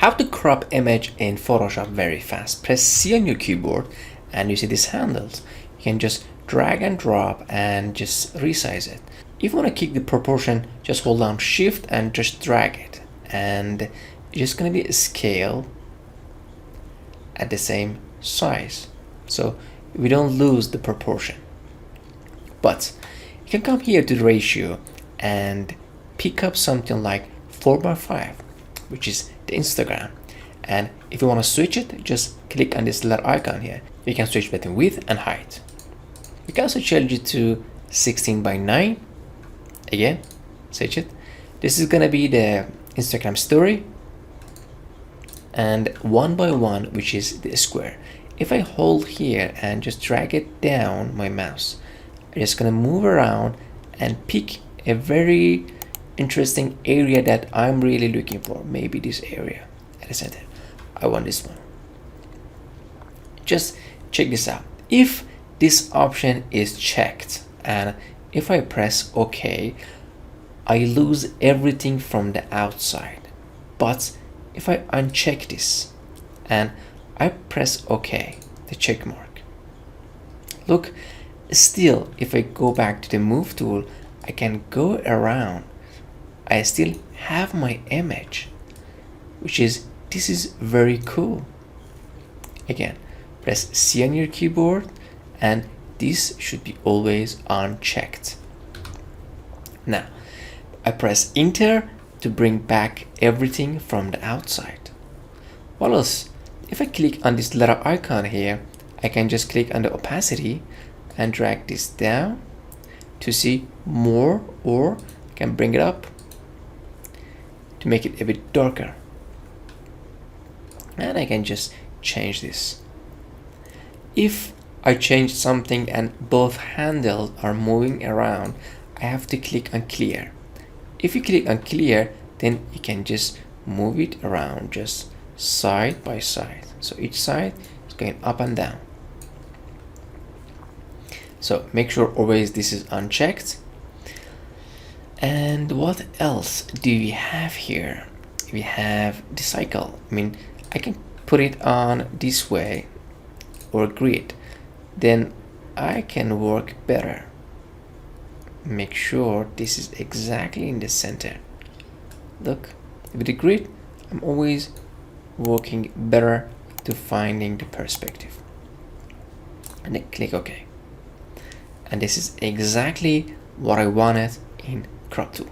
How to crop image in Photoshop very fast. Press C on your keyboard and you see these handles. You can just drag and drop and just resize it. If you want to keep the proportion, just hold down Shift and just drag it. And it's just going to be a scale at the same size. So we don't lose the proportion. But you can come here to the ratio and pick up something like 4:5, which is the Instagram. And if you want to switch it, just click on this little icon here. You can switch between width and height. You can also change it to 16:9. Again, switch it. This is gonna be the Instagram story, and 1:1, which is the square. If I hold here and just drag it down my mouse, I'm just gonna move around and pick a very interesting area that I'm really looking for. Maybe this area at the center. I want this one. Just check this out. If this option is checked and if I press OK, I lose everything from the outside. But if I uncheck this and I press OK, the check mark, look, still if I go back to the move tool, I can go around. I still have my image, which is, this is very cool. Again, press C on your keyboard and this should be always unchecked. Now, I press Enter to bring back everything from the outside. What else? If I click on this little icon here, I can just click on the opacity and drag this down to see more, or I can bring it up to make it a bit darker. And I can just change this. If I change something and both handles are moving around, I have to click on clear. If you click on clear, then you can just move it around just side by side. So each side is going up and down. So make sure always this is unchecked. And what else do we have here? We have the cycle. I mean, I can put it on this way or grid. Then I can work better. Make sure this is exactly in the center. Look, with the grid, I'm always working better to finding the perspective. And then click OK. And this is exactly what I wanted in Crop Tool.